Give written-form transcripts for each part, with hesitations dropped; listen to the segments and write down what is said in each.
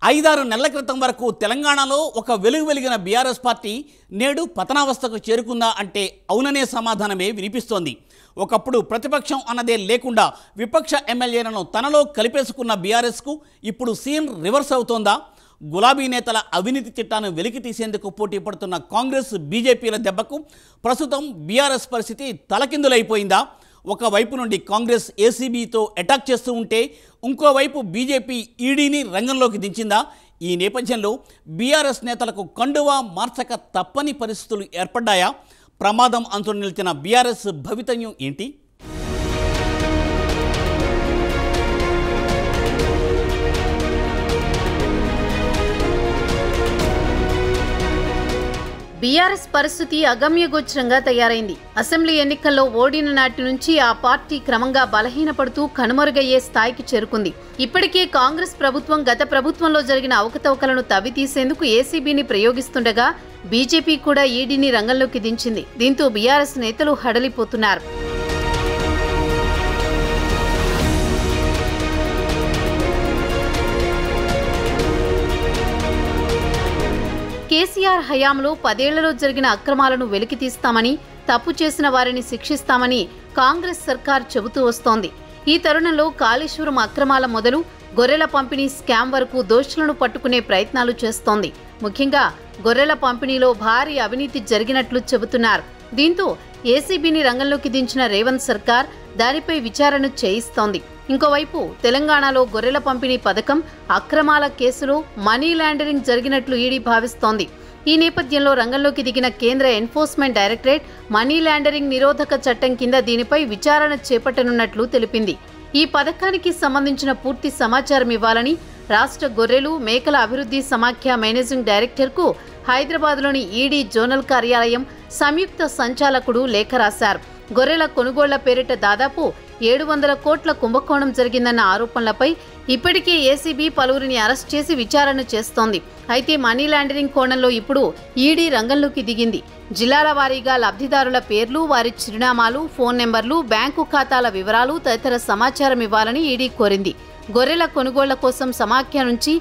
5-6 నెలల క్రితం వరకు తెలంగాణలో ఒక వెలిగిన బీఆర్ఎస్ పార్టీ నేడు పతనావస్థకు చేరుకుందా అంటే అవుననే సమాధానమే వినిపిస్తోంది. ఒకప్పుడు ప్రతిపక్షం అన్నదే లేకుండా విపక్ష ఎమ్మెల్యేలను తనలో కలిపేసుకున్న బీఆర్ఎస్కు ఇప్పుడు సీన్ రివర్స్ అవుతోందా? గులాబీ నేతల అవినీతి చిట్టాను వెలికి తీసేందుకు పోటీ పడుతున్న కాంగ్రెస్ బీజేపీల దెబ్బకు ప్రస్తుతం బీఆర్ఎస్ పరిస్థితి తలకిందులైపోయిందా? ఒకవైపు నుండి కాంగ్రెస్ ఏసీబీతో అటాక్ చేస్తూ ఉంటే ఇంకోవైపు బీజేపీ ఈడీని రంగంలోకి దించిందా? ఈ నేపథ్యంలో బీఆర్ఎస్ నేతలకు కండువా మార్చక తప్పని పరిస్థితులు ఏర్పడ్డాయా? ప్రమాదం అంచున నిలిచిన బీఆర్ఎస్ భవితవ్యం ఏంటి? బీఆర్ఎస్ పరిస్థితి అగమ్యగోచరంగా తయారైంది. అసెంబ్లీ ఎన్నికల్లో ఓడిన నాటి నుంచి ఆ పార్టీ క్రమంగా బలహీనపడుతూ కనుమరుగయ్యే స్థాయికి చేరుకుంది. ఇప్పటికే కాంగ్రెస్ ప్రభుత్వం గత ప్రభుత్వంలో జరిగిన అవకతవకలను తవ్వితీసేందుకు ఏసీబీని ప్రయోగిస్తుండగా బీజేపీ కూడా ఈడీని రంగంలోకి దించింది. దీంతో బీఆర్ఎస్ నేతలు హడలిపోతున్నారు. కేసీఆర్ హయాంలో 10 ఏళ్లలో జరిగిన అక్రమాలను వెలికితీస్తామని, తప్పు చేసిన వారిని శిక్షిస్తామని కాంగ్రెస్ సర్కార్ చెబుతూ వస్తోంది. ఈ తరుణంలో కాళేశ్వరం అక్రమాల మొదలు గొర్రెల పంపిణీ స్కామ్ వరకు దోషులను పట్టుకునే ప్రయత్నాలు చేస్తోంది. ముఖ్యంగా గొర్రెల పంపిణీలో భారీ అవినీతి జరిగినట్లు చెబుతున్నారు. దీంతో ఏసీబీని రంగంలోకి దించిన రేవంత్ సర్కార్ దానిపై విచారణ చేయిస్తోంది. ఇంకోవైపు తెలంగాణలో గొర్రెల పంపిణీ పథకం అక్రమాల కేసులో మనీ లాండరింగ్ జరిగినట్లు ఈడీ భావిస్తోంది. ఈ నేపథ్యంలో రంగంలోకి దిగిన కేంద్ర ఎన్ఫోర్స్మెంట్ డైరెక్టరేట్ మనీ లాండరింగ్ నిరోధక చట్టం కింద దీనిపై విచారణ చేపట్టనున్నట్లు తెలిపింది. ఈ పథకానికి సంబంధించిన పూర్తి సమాచారం ఇవ్వాలని రాష్ట్ర గొర్రెలు మేకల అభివృద్ధి సమాఖ్య మేనేజింగ్ డైరెక్టర్కు హైదరాబాద్లోని ఈడీ జోనల్ కార్యాలయం సంయుక్త సంచాలకుడు లేఖ రాశారు. గొర్రెల కొనుగోళ్ల పేరిట దాదాపు 700 కోట్ల కుంభకోణం జరిగిందన్న ఆరోపణలపై ఇప్పటికే ఏసీబీ పలువురిని అరెస్ట్ చేసి విచారణ చేస్తోంది. అయితే మనీ లాండరింగ్ కోణంలో ఇప్పుడు ఈడీ రంగంలోకి దిగింది. జిల్లాల వారీగా లబ్ధిదారుల పేర్లు, వారి చిరునామాలు, ఫోన్ నెంబర్లు, బ్యాంకు ఖాతాల వివరాలు తదితర సమాచారం ఇవ్వాలని ఈడీ కోరింది. గొర్రెల కొనుగోళ్ల కోసం సమాఖ్య నుంచి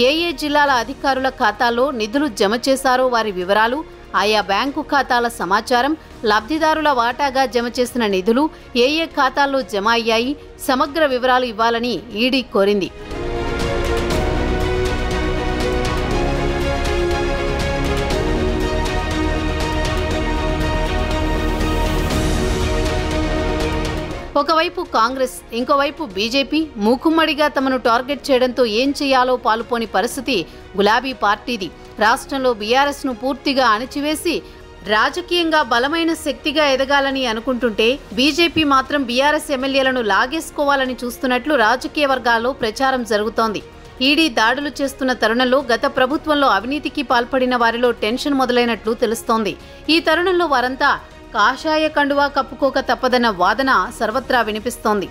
ఏ జిల్లాల అధికారుల ఖాతాల్లో నిధులు జమ చేశారో వారి వివరాలు, ఆయా బ్యాంకు ఖాతాల సమాచారం, లబ్ధిదారుల వాటాగా జమ చేసిన నిధులు ఏ ఖాతాల్లో జమ అయ్యాయి సమగ్ర వివరాలు ఇవ్వాలని ఈడీ కోరింది. ఒకవైపు కాంగ్రెస్, ఇంకోవైపు బీజేపీ మూకుమ్మడిగా తమను టార్గెట్ చేయడంతో ఏం చేయాలో పాలుపోని పరిస్థితి గులాబీ పార్టీది. రాష్ట్రంలో బీఆర్ఎస్ను పూర్తిగా అణచివేసి రాజకీయంగా బలమైన శక్తిగా ఎదగాలని అనుకుంటుంటే బీజేపీ మాత్రం బీఆర్ఎస్ ఎమ్మెల్యేలను లాగేసుకోవాలని చూస్తున్నట్లు రాజకీయ వర్గాల్లో ప్రచారం జరుగుతోంది. ఈడీ దాడులు చేస్తున్న తరుణంలో గత ప్రభుత్వంలో అవినీతికి పాల్పడిన వారిలో టెన్షన్ మొదలైనట్లు తెలుస్తోంది. ఈ తరుణంలో వారంతా కాషాయ కండువా కప్పుకోక తప్పదన్న వాదన సర్వత్రా వినిపిస్తోంది.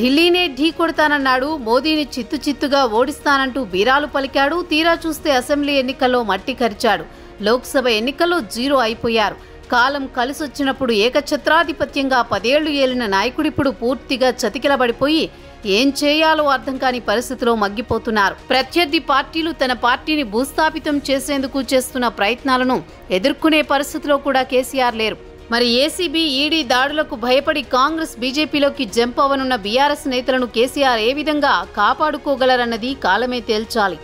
ఢిల్లీనే ఢీ కొడతానన్నాడు, మోదీని చిత్తుగా ఓడిస్తానంటూ బీరాలు పలికాడు. తీరా చూస్తే అసెంబ్లీ ఎన్నికల్లో మట్టి కరిచాడు. లోక్సభ ఎన్నికల్లో 0 అయిపోయారు. కాలం కలిసొచ్చినప్పుడు ఏకఛత్రాధిపత్యంగా 10 ఏళ్లు ఏలిన నాయకుడిప్పుడు పూర్తిగా చతికిలబడిపోయి ఏం చేయాలో అర్థం కాని పరిస్థితిలో మగ్గిపోతున్నారు. ప్రత్యర్థి పార్టీలు తన పార్టీని భూస్థాపితం చేసేందుకు చేస్తున్న ప్రయత్నాలను ఎదుర్కొనే పరిస్థితిలో కూడా కేసీఆర్ లేరు. మరి ఏసీబీ, ఈడీ దాడులకు భయపడి కాంగ్రెస్, బీజేపీలోకి జంప్ అవనున్న బీఆర్ఎస్ నేతలను కేసీఆర్ ఏ విధంగా కాపాడుకోగలరన్నది కాలమే తేల్చాలి.